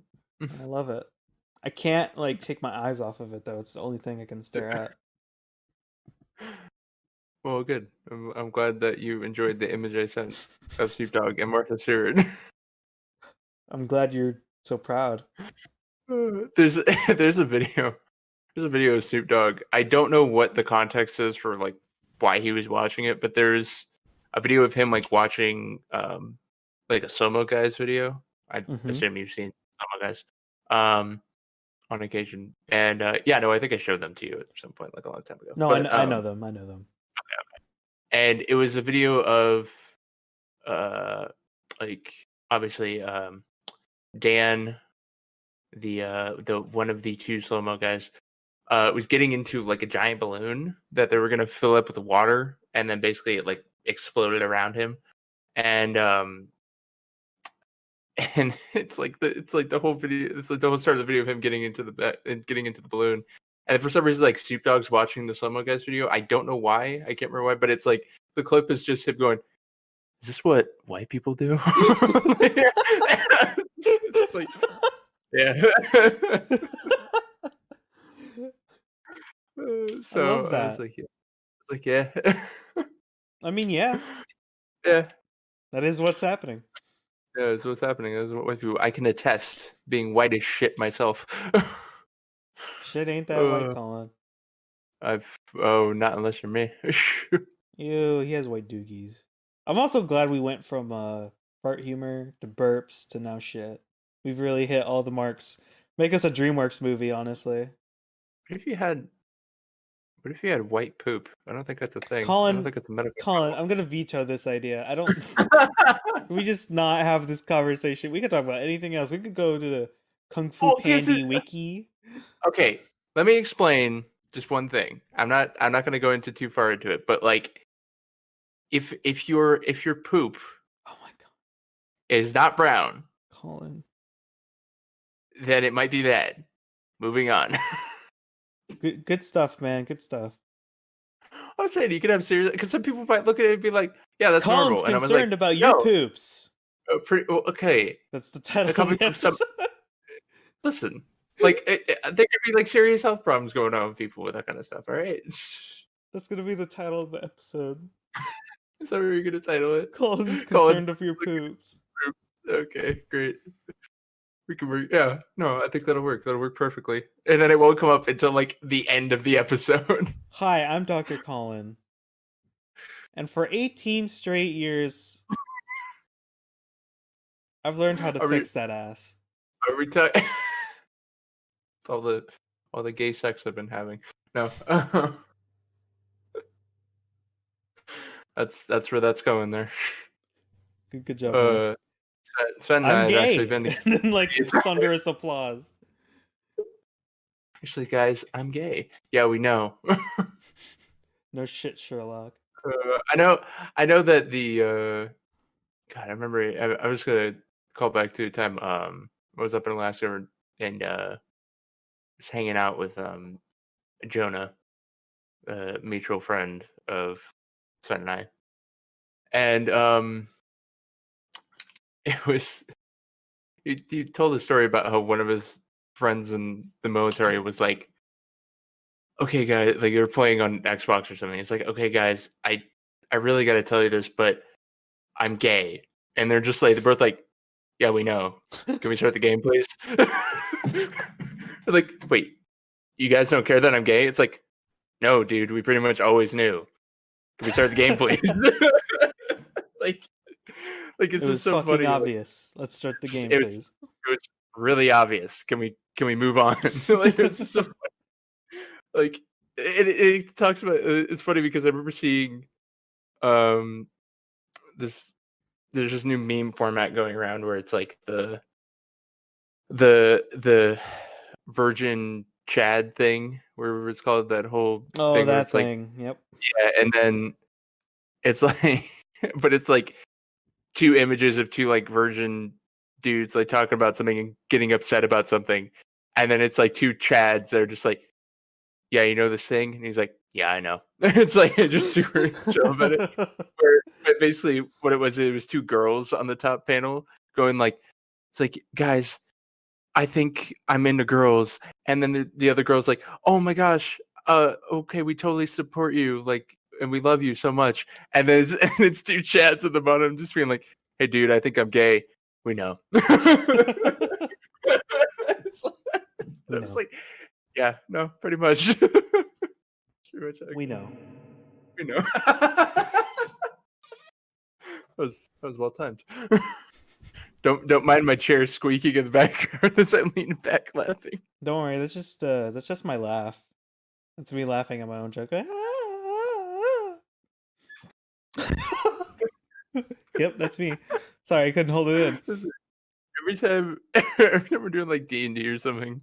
I love it. I can't like take my eyes off of it though. It's the only thing I can stare at. Well, good. I'm glad that you enjoyed the image I sent of Snoop Dogg and Martha Stewart. I'm glad you're so proud. There's a video. There's a video of Snoop Dogg. I don't know what the context is for like why he was watching it, but there's a video of him like watching like a Somo Guys video. I Mhm. assume you've seen Somo Guys on occasion. And yeah, no, I think I showed them to you at some point like a long time ago. No, But, I know them. I know them. and it was a video of like obviously Dan, the one of the two slow-mo guys, was getting into like a giant balloon that they were gonna fill up with water, and then basically it like exploded around him. And and it's like the whole video, it's like the whole start of the video of him getting into the balloon. And for some reason, like Snoop Dogg's watching the Slow Mo Guys video. I don't know why. I can't remember why, but it's like the clip is just him going, "Is this what white people do?" It's like, yeah. So I love I that. was like, yeah, I mean, yeah, yeah. that is what's happening. Yeah, that's what's happening. That's what white people. I can attest, being white as shit myself. Shit ain't that white, Colin. Not unless you're me. Ew, he has white doogies. I'm also glad we went from fart humor to burps to now shit. We've really hit all the marks. Make us a DreamWorks movie, honestly. What if you had white poop? I don't think that's a thing. I Colin, don't think it's a medical Colin, I'm gonna veto this idea. I don't. Can we just not have this conversation? We could talk about anything else. We could go to the Kung Fu Pandy wiki. Okay, let me explain just one thing. I'm not going to go into too far into it, but like, if your poop, oh my god, is not brown, Colin, then it might be bad. Moving on. good stuff, man. Good stuff. I'm saying you could have serious, because some people might look at it and be like, "Yeah, that's Colin's normal." And I was concerned like, about your poops. Okay, That's the title. coming from some. Listen, like there could be like serious health problems going on with people with that kind of stuff. All right, That's gonna be the title of the episode. is that what you're gonna title it? Colin's concerned of your poops. Okay, great. We can work. Yeah, no, I think that'll work. That'll work perfectly. And then it won't come up until like the end of the episode. Hi, I'm Dr. Colin. And for 18 straight years, I've learned how to fix that ass. Are we talking? all the gay sex I've been having. No. That's where that's going there. Good job, man. Sven and I I'm have gay. actually been And then, like, thunderous applause. Actually, guys, I'm gay. Yeah, we know. No shit, Sherlock. I know that the God, I remember. I was gonna call back to a time. I was up in Alaska and was hanging out with Jonah, a mutual friend of Sven and I, and it was he told a story about how one of his friends in the military was like, "Okay, guys," like they were playing on Xbox or something. It's like, "Okay, guys, I really got to tell you this, but I'm gay," and they're just like, they're both like, "Yeah, we know. Can we start the game, please?" Like, wait, you guys don't care that I'm gay? It's like, no, dude, we pretty much always knew. Can we start the game, please? like it's just so funny. Obvious. Let's start the game, It please. was really obvious. Can we move on? Like, it's so funny. Like it talks about. It's funny because I remember seeing this. There's this new meme format going around where it's like the Virgin Chad thing, whatever it's called, that whole thing. That thing. Like, yep. Yeah, and then it's like, but it's like two images of two like virgin dudes like talking about something and getting upset about something, and then it's like two Chads that are just like, "Yeah, you know this thing," and he's like, "Yeah, I know." It's like just super chill about it. But basically, what it was two girls on the top panel going like, "It's like, guys, I think I'm into girls," and then the other girl's like, "Oh my gosh, okay, we totally support you, like, and we love you so much," and then it's two Chads at the bottom just being like, "Hey, dude, I think I'm gay. We know." It's like, yeah, no, pretty much. We know. We know. was well timed. Don't mind my chair squeaking in the background as I lean back laughing. Don't worry, that's just my laugh. That's me laughing at my own joke. Yep, that's me. Sorry, I couldn't hold it in. Every time we're doing like D&D or something,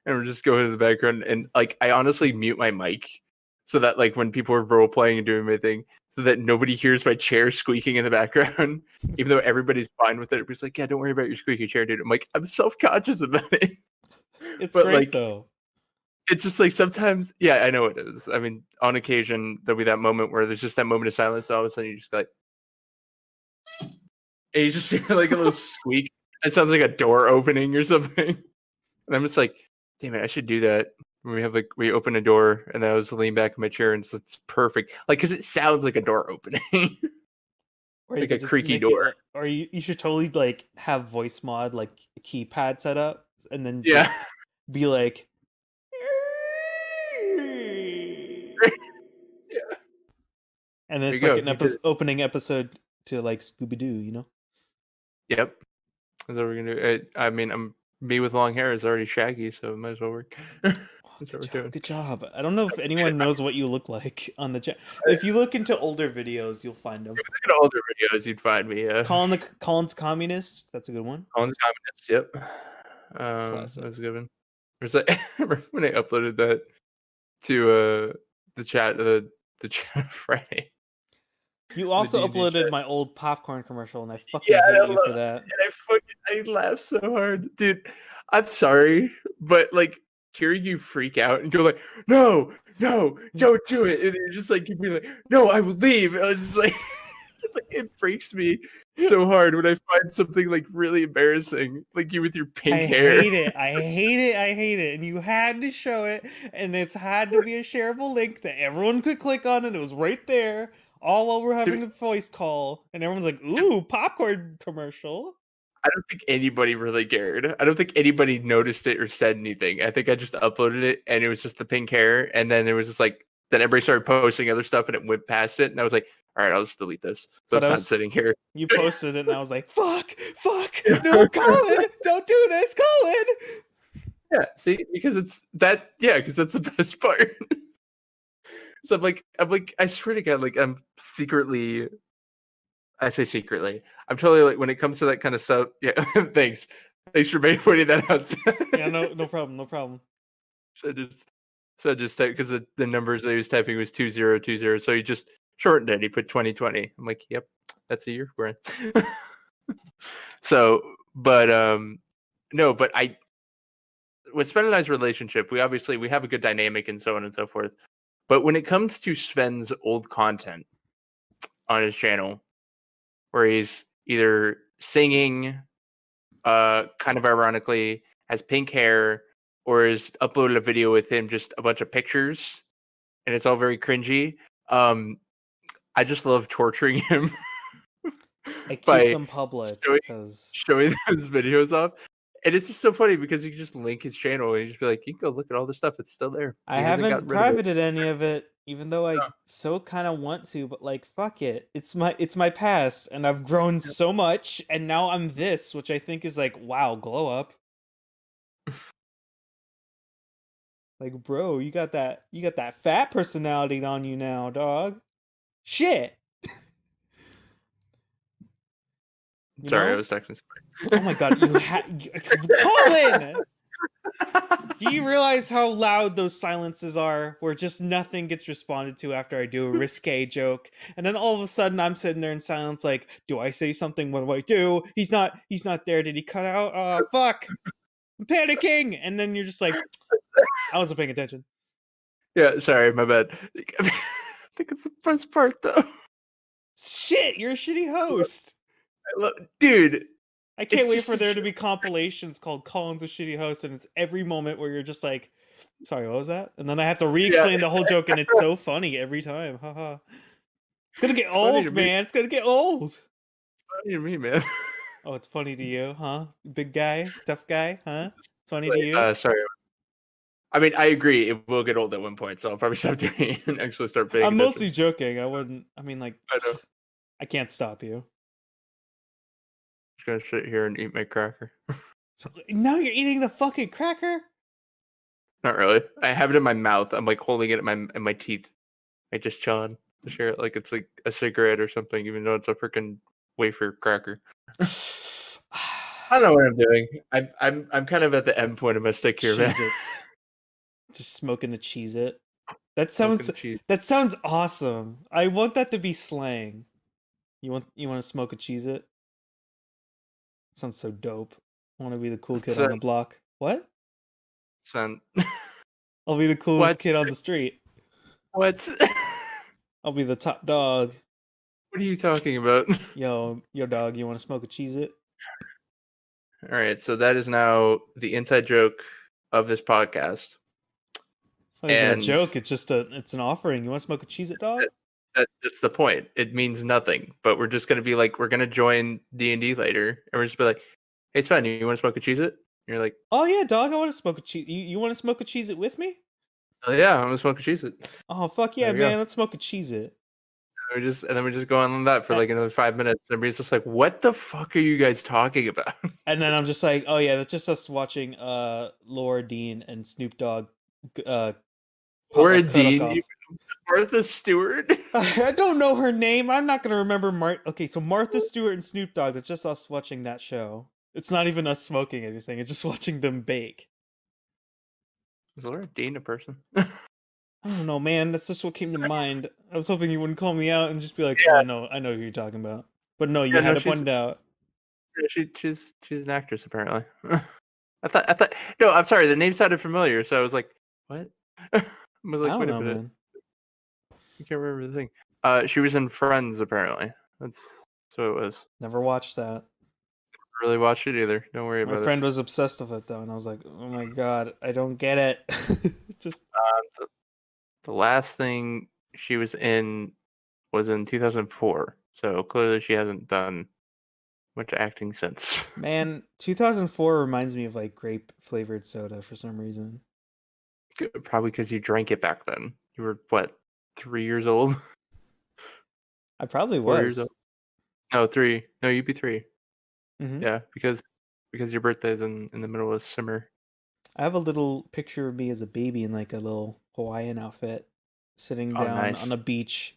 and we're just going to the background, and like I honestly mute my mic so that like when people are role playing and doing my thing, so that nobody hears my chair squeaking in the background, even though everybody's fine with it. It's like, yeah, don't worry about your squeaky chair, dude. I'm like, I'm self-conscious about it. It's But, great like, though. It's just like sometimes, yeah, I know it is. I mean, on occasion there'll be that moment where there's just that moment of silence. All of a sudden, you just go like, and you just hear like a little squeak. It sounds like a door opening or something. And I'm just like, damn it, I should do that when we open a door, and then I was leaning back in my chair, and it's perfect, like because it sounds like a door opening, Or you like could a just creaky make it door. like- or you should totally like have voice mod like a keypad set up, and then Yeah, just be like, yeah. and There it's you like go. an You did it. opening episode to like Scooby Doo, you know? Yep. That's what we're gonna do. I mean, me with long hair is already Shaggy, so it might as well work. That's what we're doing. Good job. I don't know if anyone knows what you look like on the chat. If you look into older videos, you'll find them. Look at older videos, you'd find me. Colin's Communist. That's a good one. Colin's Communists. Yep. Classic. That was a good one. There's like, remember when I uploaded that to the chat Friday. You also D&D uploaded chat. my old popcorn commercial, and I fucking Yeah, hate I you love for that. And I laughed so hard, dude. I'm sorry, but like hearing you freak out and go like, no, don't do it, and you're just like you'd be like, no, I will leave. And it's like, it breaks me so hard when I find something like really embarrassing, like you with your pink hair. I hate it. I hate it. And you had to show it, and it's had to be a shareable link that everyone could click on, and it was right there, all while we're having a voice call, and everyone's like, ooh, popcorn commercial. I don't think anybody really cared. I don't think anybody noticed it or said anything. I think I just uploaded it, and it was just the pink hair, and then it was just like, then everybody started posting other stuff, and it went past it, and I was like, all right, I'll just delete this. So But it's not sitting here. You posted it, and I was like, fuck, no, Colin, don't do this, Colin. Yeah, see, because it's that. Yeah, because that's the best part. So I'm like, I swear to God, like I'm secretly. I say secretly. I'm totally like when it comes to that kind of stuff. Yeah, thanks for pointing that out. Yeah, no problem. So just type because the numbers that he was typing was 2020, so he just shortened it. He put 2020. I'm like, yep, that's a year we're in. So, but no, but with Sven and I's relationship, we have a good dynamic and so on and so forth. But when it comes to Sven's old content on his channel, where he's either singing, kind of ironically, has pink hair, or has uploaded a video with him just a bunch of pictures, and it's all very cringy. I just love torturing him. I keep by them public showing those videos off. And it's just so funny because you can just link his channel and you just be like, you can go look at all the stuff that's still there. I haven't privated any of it, even though I so kind of want to, but like fuck it. It's my past, and I've grown so much, and now I'm this, which I think is like, wow, glow up. Like, bro, you got that fat personality on you now, dog. Shit. Sorry, I was texting somebody. Oh my god, Colin! Do you realize how loud those silences are, where just nothing gets responded to after I do a risque joke, and then all of a sudden I'm sitting there in silence, like, do I say something? What do I do? He's not there. Did he cut out? Oh fuck! I'm panicking, and then you're just like, I wasn't paying attention. Yeah, sorry, my bad. I think it's the best part though. Shit, you're a shitty host. Dude, I can't wait for there to be compilations called Colin's a Shitty Host, and it's every moment where you're just like, sorry, what was that? And then I have to re-explain the whole joke, and it's so funny every time. Haha. It's gonna get old, man. It's gonna get old. It's funny to me, man. Oh, it's funny to you, huh? Big guy, tough guy, huh? It's funny to you? Sorry. I mean, I agree. It will get old at one point, so I'll probably stop doing it and actually start paying I'm attention. mostly joking. I wouldn't. I mean, like, I know. I can't stop you. just gonna sit here and eat my cracker. So now you're eating the fucking cracker? Not really. I have it in my mouth. I'm like holding it in my teeth. I just chilling. I share it like it's like a cigarette or something, even though it's a freaking wafer cracker. I don't know what I'm doing. I'm kind of at the end point of my stick here, man. Cheez-its. Just smoking the cheez-it. That sounds awesome. I want that to be slang. You want to smoke a cheez-it? Sounds so dope. I want to be the cool kid on the block. What? Son. I'll be the coolest kid on the street. What? I'll be the top dog. What are you talking about? Yo, dog, you want to smoke a cheez-it? All right, so that is now the inside joke of this podcast. It's not even a joke. It's just it's an offering. You want to smoke a Cheez-It, dog? That's the point. It means nothing. But we're just gonna be like, we're gonna join D&D later, and we're just be like, hey, Sven, you want to smoke a Cheez-It? And you're like, oh yeah, dog, I want to smoke a Cheez. You want to smoke a Cheez-It with me? Oh yeah, I'm gonna smoke a Cheez-It. Oh fuck yeah, man! Let's smoke a Cheez-It. And then we just go on that for like another 5 minutes. Everybody's just like, "What the fuck are you guys talking about?" And then I'm just like, "Oh yeah, that's just us watching Laura Dean and Snoop Dogg." Laura Dean, Martha Stewart. I don't know her name. I'm not gonna remember. Okay, so Martha Stewart and Snoop Dogg. It's just us watching that show. It's not even us smoking anything. It's just watching them bake. Is Laura Dean a person? I don't know, man. That's just what came to mind. I was hoping you wouldn't call me out and just be like, yeah. "Oh, I know who you're talking about." But no, you had to point it out. She's an actress, apparently. I thought. No, I'm sorry. The name sounded familiar, so I was like, "What?" I was like, "Wait a minute." Man. I can't remember the thing. She was in Friends, apparently. That's what it was. Never watched that. Really watched it either. Don't worry about it. My friend was obsessed with it though, and I was like, "Oh my god, I don't get it." Just the last thing she was in 2004. So clearly she hasn't done much acting since. Man, 2004 reminds me of like grape flavored soda for some reason. Probably because you drank it back then. You were what, 3 years old? I probably was. 4 years old. No, 3. No, you'd be 3. Mm-hmm. Yeah, because your birthday's in the middle of summer. I have a little picture of me as a baby in like a little Hawaiian outfit, sitting down on a beach,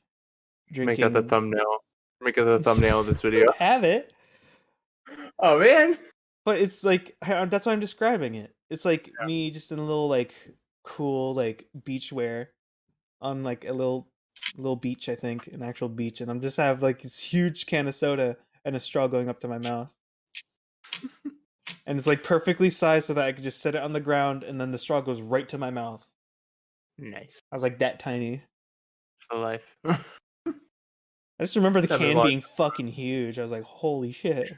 drinking. Make that the thumbnail. Make it the thumbnail of this video. I have it. Oh man! But it's like that's why I'm describing it. It's like me just in a little like cool like beach wear, on like a little beach. I think an actual beach, and I'm just have like this huge can of soda and a straw going up to my mouth. And it's like perfectly sized so that I could just set it on the ground and then the straw goes right to my mouth. Nice. I was like that tiny. For life. I just remember the can being fucking huge. I was like, holy shit.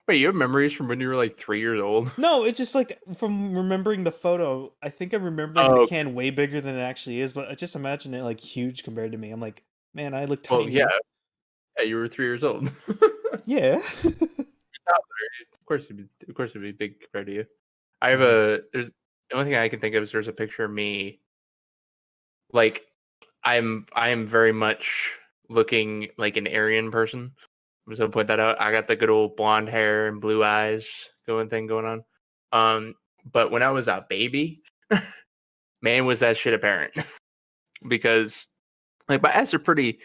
Wait, you have memories from when you were like 3 years old? No, it's just like from remembering the photo. I think I'm remembering the can way bigger than it actually is, but I just imagine it like huge compared to me. I'm like, man, I look tiny. Well, yeah. Yeah, you were 3 years old. Yeah. Of course it'd be big compared to you. I have the only thing I can think of is there's a picture of me. Like, I am very much looking like an Aryan person. I'm just gonna point that out. I got the good old blonde hair and blue eyes going on. But when I was a baby, man, was that shit apparent. Because like my eyes are pretty,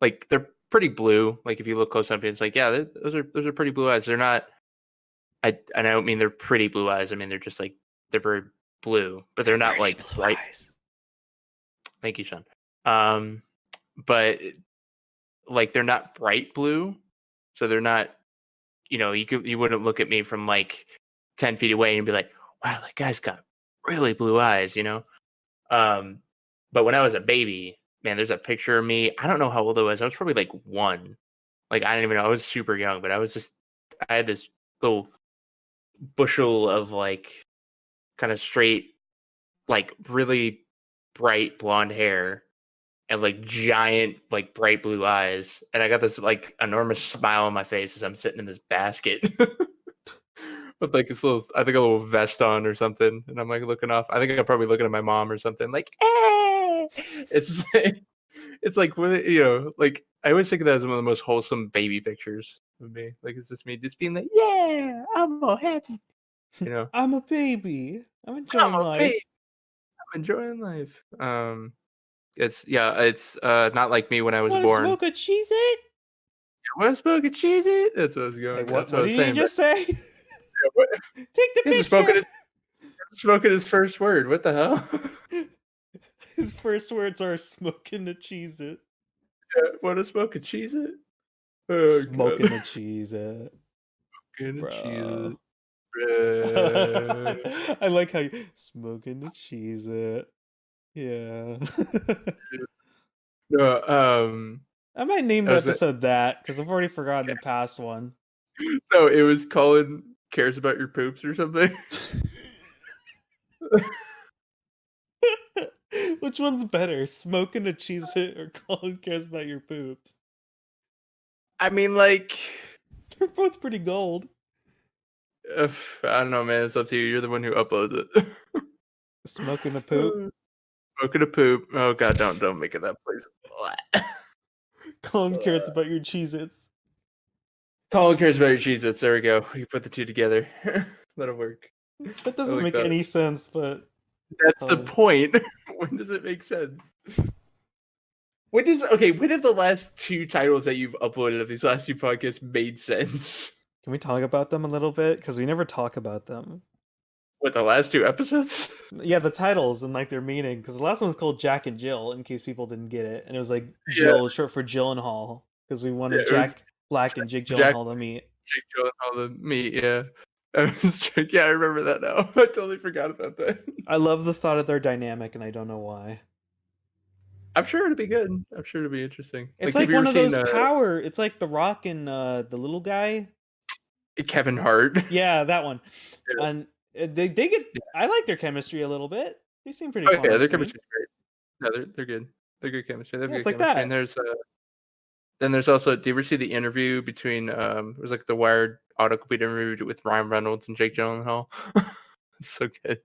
like they're pretty blue. Like if you look close enough, it's like, yeah, those are pretty blue eyes. They're not. I don't mean they're pretty blue eyes. I mean they're just like they're very blue, but they're not like bright. Eyes. Thank you, Sean. But like they're not bright blue, so they're not. You know, you wouldn't look at me from like 10 feet away and be like, wow, that guy's got really blue eyes. You know. But when I was a baby, man, there's a picture of me. I don't know how old I was. I was probably like 1. Like I didn't even know. I was super young, but I had this little bushel of like kind of straight, like really bright blonde hair and like giant, like bright blue eyes. And I got this like enormous smile on my face as I'm sitting in this basket with like this little, I think a little vest on or something. And I'm like looking off. I think I'm probably looking at my mom or something like, hey! It's like, you know, like I always think of that as one of the most wholesome baby pictures of me. Like it's just me just being like, yeah, I'm all happy. You know, I'm a baby. I'm I'm enjoying a life. baby. I'm enjoying life. It's not like me when I was Want to born. smoke a Cheez-It? Want to smoke a cheez-it? That's what I was going. Wait, That's what I was did he saying. just say? What? Take the He's picture. smoking his first word. What the hell? His first words are smoking a Cheez-It. Want to smoke a cheez-it? Oh, Smoking God. a Cheez-It. Smoking a Bro. cheez-it. Bruh. I like how you smoking a Cheez-It. Yeah. No, I might name I the was gonna- episode that because I've already forgotten the past one. no, it was Colin cares about your poops or something. Which one's better, smoking a Cheez-It or Colin cares about your poops? I mean, like, They're both pretty gold. I don't know, man. It's up to you. You're the one who uploads it. Smoking a poop. Smoking a poop. Oh God, don't make it that place. Colin cares about your Cheez-Its. Colin cares about your Cheez-Its. There we go. We put the two together. That'll work. That doesn't like make that. any sense, but That's the Colin. point. When does it make sense? When have the last two titles that you've uploaded of these last two podcasts made sense? Can we talk about them a little bit? Because we never talk about them. What, the last two episodes? Yeah, the titles and like their meaning. Because the last one was called Jack and Jill, in case people didn't get it, and it was like Jill was short for Gyllenhaal because we wanted Yeah, it was Jack Black and Jake Jack- Gyllenhaal to meet. Jake Gyllenhaal, the meat, yeah. Yeah, I remember that now. I totally forgot about that. I love the thought of their dynamic, and I don't know why. I'm sure it'll be good. I'm sure it'll be interesting. It's have like you one ever of those seen, power. It's like The Rock and the little guy. Kevin Hart. Yeah, that one. Yeah. And they get. Yeah. I like their chemistry a little bit. They seem pretty. Oh, fun yeah, on their screen. chemistry's great. No, they're good. They're good chemistry. They have Yeah, good it's like chemistry. that. And then there's also. Do you ever see the interview between? It was like the Wired autocomplete interview with Ryan Reynolds and Jake Gyllenhaal. It's so good.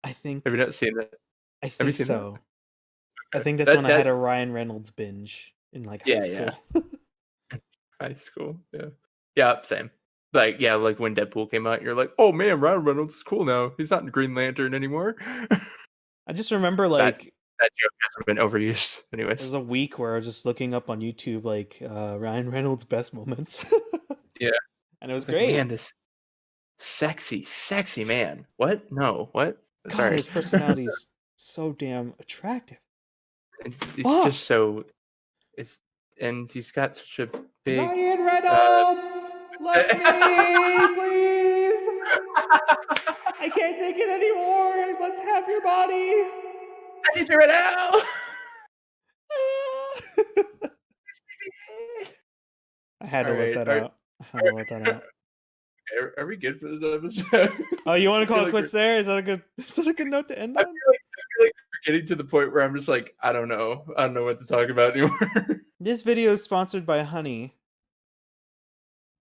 I think. Have you not seen that? I you think seen so. that? I think that's when I had a Ryan Reynolds binge in like high Yeah, school. high school. Yeah, same. Like when Deadpool came out, you're like, oh man, Ryan Reynolds is cool now. He's not in Green Lantern anymore. I just remember like that joke hasn't been overused. Anyways, there was a week where I was just looking up on YouTube like Ryan Reynolds best moments. Yeah. And it was like, great. man, this sexy man. What? No, what? God, Sorry. his personality is so damn attractive. It's Fuck. just so. And he's got such a big. Ryan Reynolds, love me, please. I can't take it anymore. I must have your body. I need you right now. I had to All let right, that out. I had to let that out. Are we good for this episode? Oh, you want to I call feel it quits there? Is that a good note to end I on? feel like we're getting to the point where I'm just like, I don't know what to talk about anymore. This video is sponsored by Honey.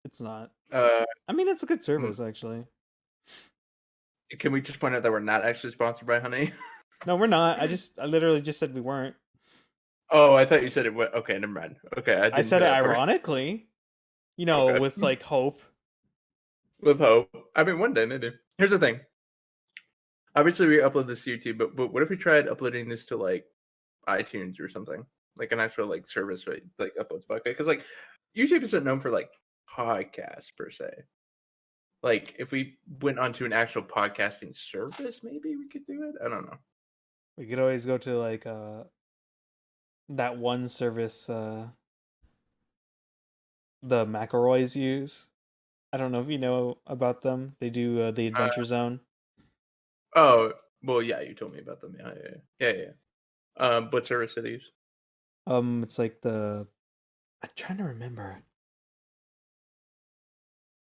It's not. I mean, it's a good service, actually. Can we just point out that we're not actually sponsored by Honey? No, we're not. I literally just said we weren't. Oh, I thought you said it went. Okay, never mind. Okay, I said it ironically. You know, Okay. with like hope. With hope. I mean, one day maybe. Here's the thing. Obviously, we upload this to YouTube, but what if we tried uploading this to like iTunes or something, like an actual like service, right? Like uploads podcast, because like YouTube isn't known for like podcasts per se. Like if we went onto an actual podcasting service, maybe we could do it. I don't know. We could always go to like that one service the McElroys use. I don't know if you know about them. They do the Adventure Zone. Oh, well, yeah, you told me about them. Yeah. What service do they use? It's like I'm trying to remember.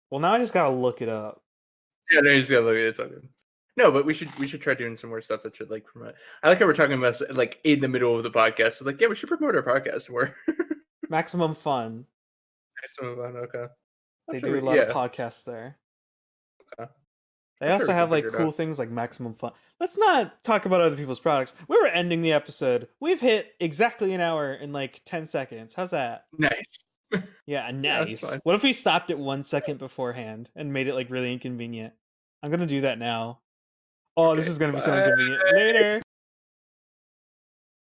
Well, now I just gotta look it up. Yeah, no, you just gotta look at it. It's all good. No, but we should try doing some more stuff that should like promote. I like how we're talking about like in the middle of the podcast. So like, yeah, we should promote our podcast more. Maximum Fun. Okay. They do a lot of podcasts there. Okay. They I'm also sure we have can like figure it cool out. things like maximum fun. Let's not talk about other people's products. We were ending the episode. We've hit exactly an hour in like 10 seconds. How's that? Nice. Yeah, Yeah, that's nice. fine. What if we stopped it 1 second beforehand and made it like really inconvenient? I'm gonna do that now. Oh, this Okay, is gonna be so bye. inconvenient. Later.